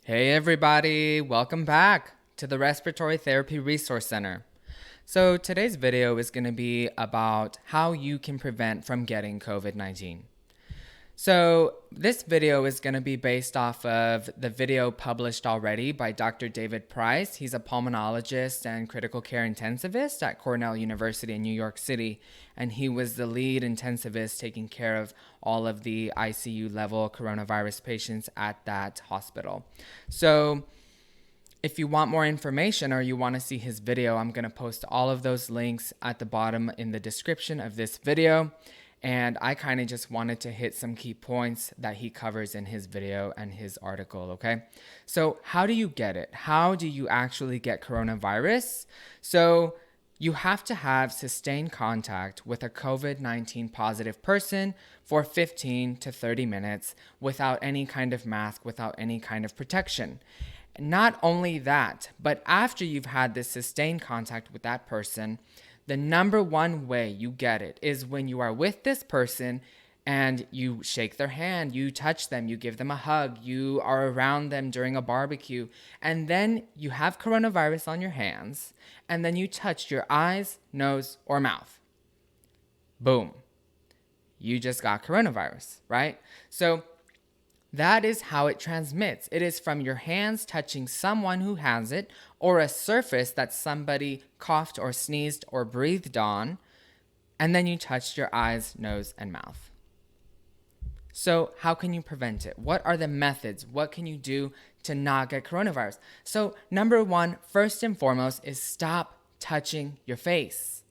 Hey everybody, welcome back to the Respiratory Therapy Resource Center. So today's video is going to be about how you can prevent from getting COVID-19. So this video is going to be based off of the video published already by Dr. David Price. He's a pulmonologist and critical care intensivist at Cornell University in New York City, and he was the lead intensivist taking care of all of the ICU level coronavirus patients at that hospital. So if you want more information or you want to see his video, I'm going to post all of those links at the bottom in the description of this video. And I kind of just wanted to hit some key points that he covers in his video and his article, okay? So how do you get it? How do you actually get coronavirus? So you have to have sustained contact with a COVID-19 positive person for 15 to 30 minutes without any kind of mask, without any kind of protection. Not only that, but after you've had this sustained contact with that person, the number one way you get it is when you are with this person and you shake their hand, you touch them, you give them a hug, you are around them during a barbecue, and then you have coronavirus on your hands, and then you touch your eyes, nose, or mouth. Boom. You just got coronavirus, right? So that is how it transmits. It is from your hands touching someone who has it or a surface that somebody coughed or sneezed or breathed on, and then you touched your eyes, nose, and mouth. So how can you prevent it? What are the methods? What can you do to not get coronavirus? So number one, first and foremost, is stop touching your face.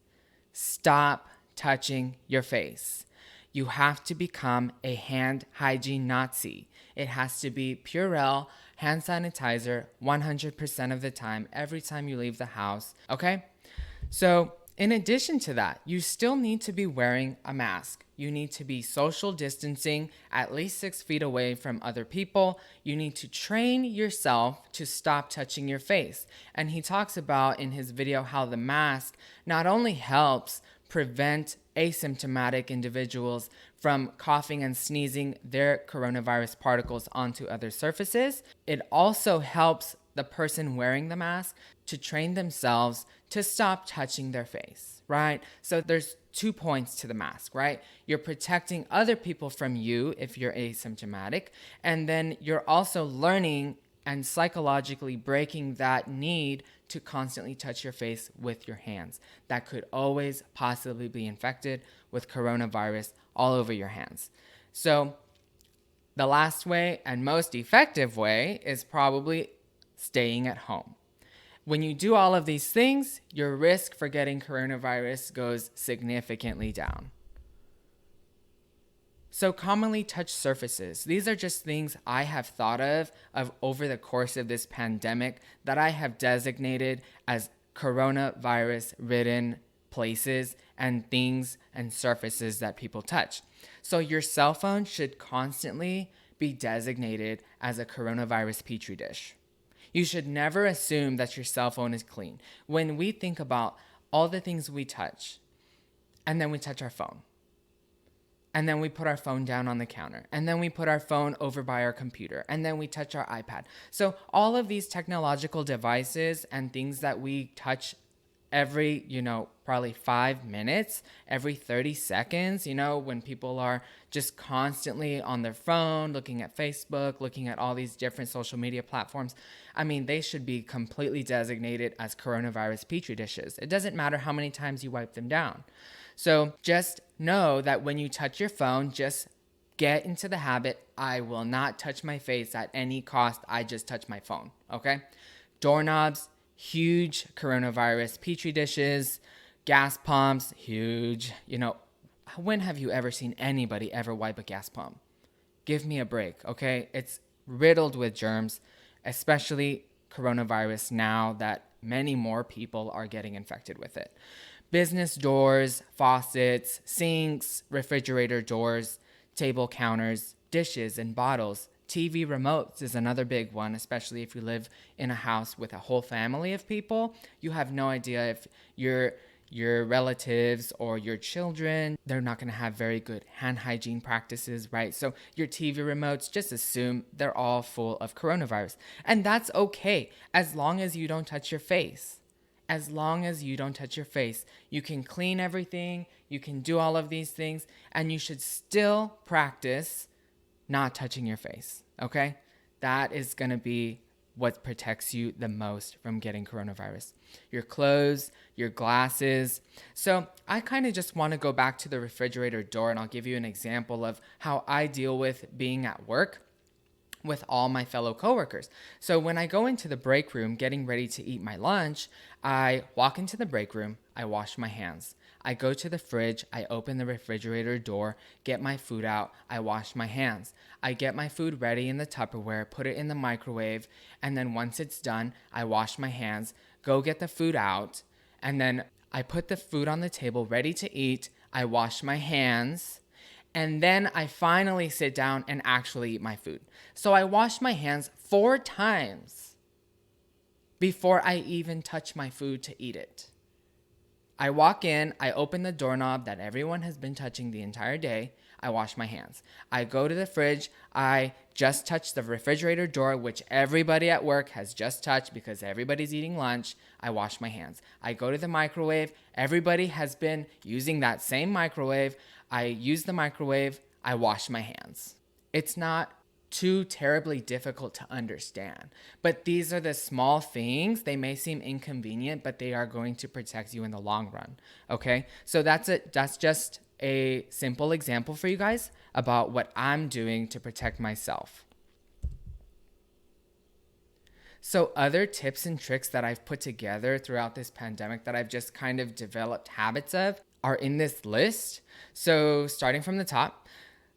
Stop touching your face. You have to become a hand hygiene Nazi. It has to be Purell hand sanitizer 100% of the time, every time you leave the house, okay? So in addition to that, you still need to be wearing a mask. You need to be social distancing at least 6 feet away from other people. You need to train yourself to stop touching your face. And he talks about in his video how the mask not only helps prevent asymptomatic individuals from coughing and sneezing their coronavirus particles onto other surfaces, it also helps the person wearing the mask to train themselves to stop touching their face, right? So there's 2 points to the mask, right? You're protecting other people from you if you're asymptomatic, and then you're also learning and psychologically breaking that need to constantly touch your face with your hands. That could always possibly be infected with coronavirus all over your hands. So the last way and most effective way is probably staying at home. When you do all of these things, your risk for getting coronavirus goes significantly down. So commonly touched surfaces. These are just things I have thought of over the course of this pandemic that I have designated as coronavirus-ridden places and things and surfaces that people touch. So your cell phone should constantly be designated as a coronavirus petri dish. You should never assume that your cell phone is clean. When we think about all the things we touch, and then we touch our phone, and then we put our phone down on the counter, and then we put our phone over by our computer, and then we touch our iPad. So all of these technological devices and things that we touch every, probably 5 minutes, every 30 seconds, when people are just constantly on their phone, looking at Facebook, looking at all these different social media platforms, they should be completely designated as coronavirus petri dishes. It doesn't matter how many times you wipe them down. So just know that when you touch your phone, just get into the habit, I will not touch my face at any cost. I just touch my phone, okay? Doorknobs, huge coronavirus petri dishes. Gas pumps, huge. When have you ever seen anybody ever wipe a gas pump? Give me a break, okay? It's riddled with germs, especially coronavirus now that many more people are getting infected with it. Business doors, faucets, sinks, refrigerator doors, table counters, dishes and bottles. TV remotes is another big one, especially if you live in a house with a whole family of people. You have no idea if your your relatives or your children, they're not going to have very good hand hygiene practices, right? So your TV remotes, just assume they're all full of coronavirus. And that's okay as long as you don't touch your face. As long as you don't touch your face, you can clean everything, you can do all of these things, and you should still practice not touching your face, okay? That is going to be what protects you the most from getting coronavirus. Your clothes, your glasses. So I kind of just want to go back to the refrigerator door, and I'll give you an example of how I deal with being at work with all my fellow coworkers. So when I go into the break room getting ready to eat my lunch, I walk into the break room, I wash my hands. I go to the fridge, I open the refrigerator door, get my food out, I wash my hands. I get my food ready in the Tupperware, put it in the microwave, and then once it's done, I wash my hands, go get the food out, and then I put the food on the table ready to eat, I wash my hands, and then I finally sit down and actually eat my food. So I wash my hands 4 times before I even touch my food to eat it. I walk in, I open the doorknob that everyone has been touching the entire day. I wash my hands. I go to the fridge. I just touch the refrigerator door, which everybody at work has just touched because everybody's eating lunch. I wash my hands. I go to the microwave. Everybody has been using that same microwave. I use the microwave. I wash my hands. It's not too terribly difficult to understand. But these are the small things. They may seem inconvenient, but they are going to protect you in the long run. Okay? So that's it. That's just a simple example for you guys about what I'm doing to protect myself. So other tips and tricks that I've put together throughout this pandemic that I've just kind of developed habits of are in this list. So starting from the top,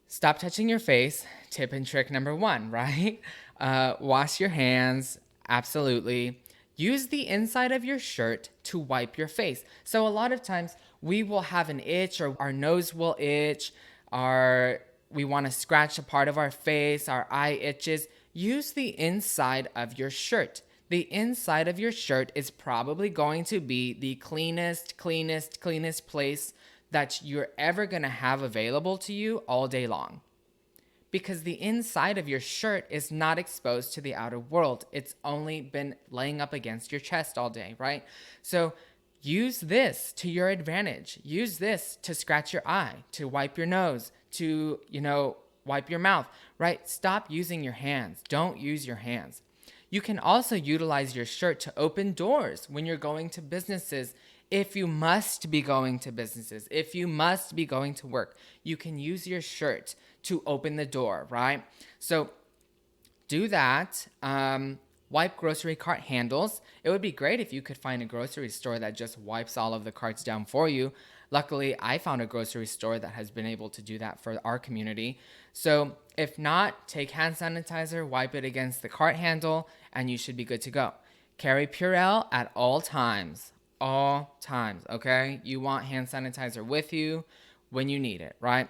stop touching your face. Tip and trick number 1, right? Wash your hands. Absolutely. Use the inside of your shirt to wipe your face. So a lot of times we will have an itch or our nose will itch, we want to scratch a part of our face, our eye itches. Use the inside of your shirt. The inside of your shirt is probably going to be the cleanest place that you're ever going to have available to you all day long. Because the inside of your shirt is not exposed to the outer world. It's only been laying up against your chest all day, right? So use this to your advantage. Use this to scratch your eye, to wipe your nose, to, wipe your mouth, right? Stop using your hands. Don't use your hands. You can also utilize your shirt to open doors when you're going to businesses. If you must be going to businesses, if you must be going to work, you can use your shirt to open the door, right? So do that. Wipe grocery cart handles. It would be great if you could find a grocery store that just wipes all of the carts down for you. Luckily, I found a grocery store that has been able to do that for our community. So if not, take hand sanitizer, wipe it against the cart handle, and you should be good to go. Carry Purell at all times. All times, okay? You want hand sanitizer with you when you need it, right?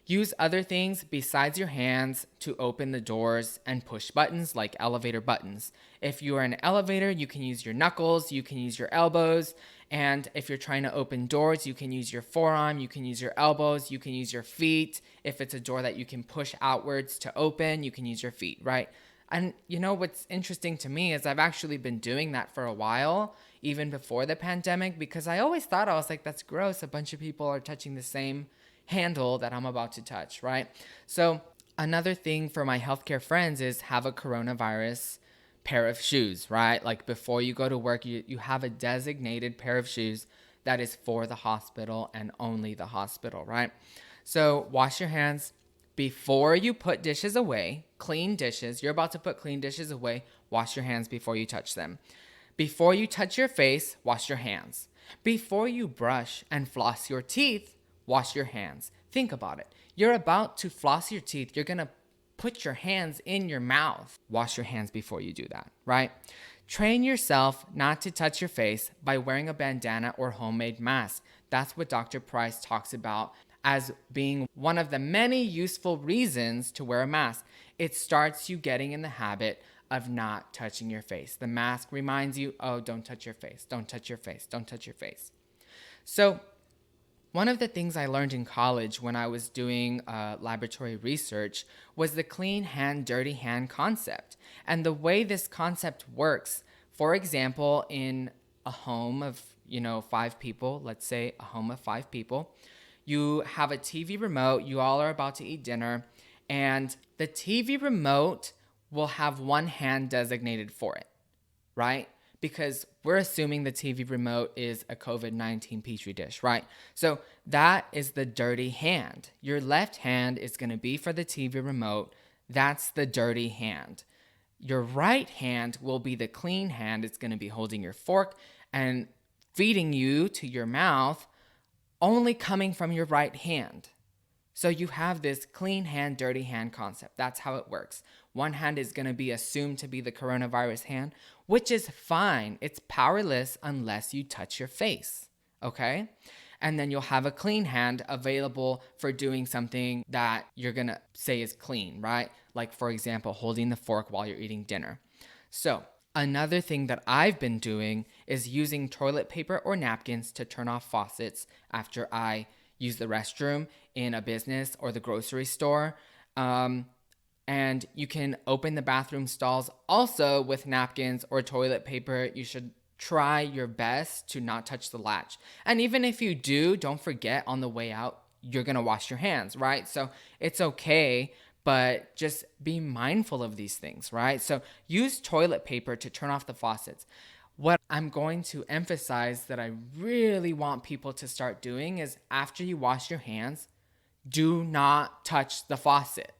Use other things besides your hands to open the doors and push buttons like elevator buttons. If you are in an elevator, you can use your knuckles, you can use your elbows, and if you're trying to open doors, you can use your forearm, you can use your elbows, you can use your feet. If it's a door that you can push outwards to open, you can use your feet, right? And what's interesting to me is I've actually been doing that for a while, even before the pandemic, because I always thought, I was like, that's gross. A bunch of people are touching the same handle that I'm about to touch, right? So another thing for my healthcare friends is have a coronavirus pair of shoes, right? Like before you go to work, you have a designated pair of shoes that is for the hospital and only the hospital, right? So wash your hands before you put dishes away. Clean dishes. You're about to put clean dishes away. Wash your hands before you touch them. Before you touch your face, wash your hands. Before you brush and floss your teeth, wash your hands. Think about it. You're about to floss your teeth. You're going to put your hands in your mouth. Wash your hands before you do that, right? Train yourself not to touch your face by wearing a bandana or homemade mask. That's what Dr. Price talks about as being one of the many useful reasons to wear a mask. It starts you getting in the habit of not touching your face. The mask reminds you, oh, don't touch your face. Don't touch your face. Don't touch your face. So one of the things I learned in college when I was doing laboratory research was the clean hand, dirty hand concept. And the way this concept works, for example, in a home of, 5 people, let's say a home of 5 people, you have a TV remote, you all are about to eat dinner, and the TV remote will have one hand designated for it, right? Because we're assuming the TV remote is a COVID-19 petri dish, right? So that is the dirty hand. Your left hand is going to be for the TV remote. That's the dirty hand. Your right hand will be the clean hand. It's going to be holding your fork and feeding you to your mouth, only coming from your right hand. So you have this clean hand, dirty hand concept. That's how it works. One hand is going to be assumed to be the coronavirus hand, which is fine. It's powerless unless you touch your face, okay? And then you'll have a clean hand available for doing something that you're going to say is clean, right? Like, for example, holding the fork while you're eating dinner. So another thing that I've been doing is using toilet paper or napkins to turn off faucets after I use the restroom in a business or the grocery store. And you can open the bathroom stalls also with napkins or toilet paper. You should try your best to not touch the latch. And even if you do, don't forget on the way out, you're going to wash your hands, right? So it's okay, but just be mindful of these things, right? So use toilet paper to turn off the faucets. What I'm going to emphasize that I really want people to start doing is after you wash your hands, do not touch the faucet.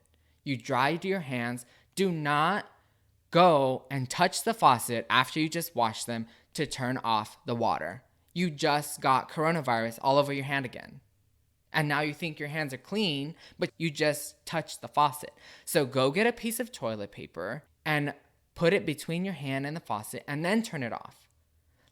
You dried your hands. Do not go and touch the faucet after you just washed them to turn off the water. You just got coronavirus all over your hand again. And now you think your hands are clean, but you just touched the faucet. So go get a piece of toilet paper and put it between your hand and the faucet and then turn it off.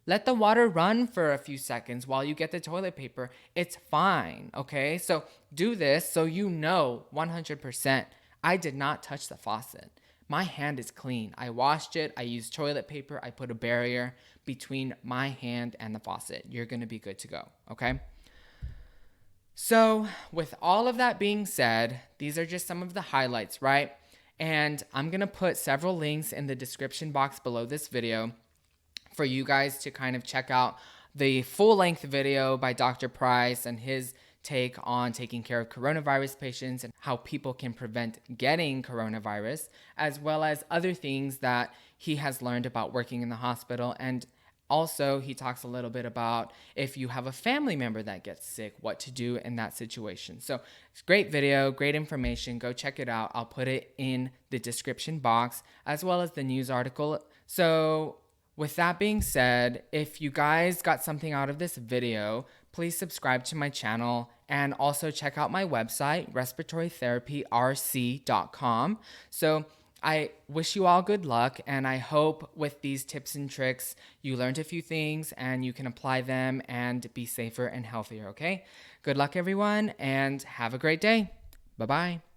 Let the water run for a few seconds while you get the toilet paper. It's fine, okay? So do this so you know 100% I did not touch the faucet. My hand is clean. I washed it. I used toilet paper. I put a barrier between my hand and the faucet. You're going to be good to go, okay? So with all of that being said, these are just some of the highlights, right? And I'm going to put several links in the description box below this video for you guys to kind of check out the full-length video by Dr. Price and his take on taking care of coronavirus patients and how people can prevent getting coronavirus, as well as other things that he has learned about working in the hospital. And also, he talks a little bit about if you have a family member that gets sick, what to do in that situation. So it's a great video, great information. Go check it out. I'll put it in the description box as well as the news article. So with that being said, if you guys got something out of this video, please subscribe to my channel and also check out my website, respiratorytherapyrc.com. So I wish you all good luck, and I hope with these tips and tricks, you learned a few things and you can apply them and be safer and healthier, okay? Good luck, everyone, and have a great day. Bye-bye.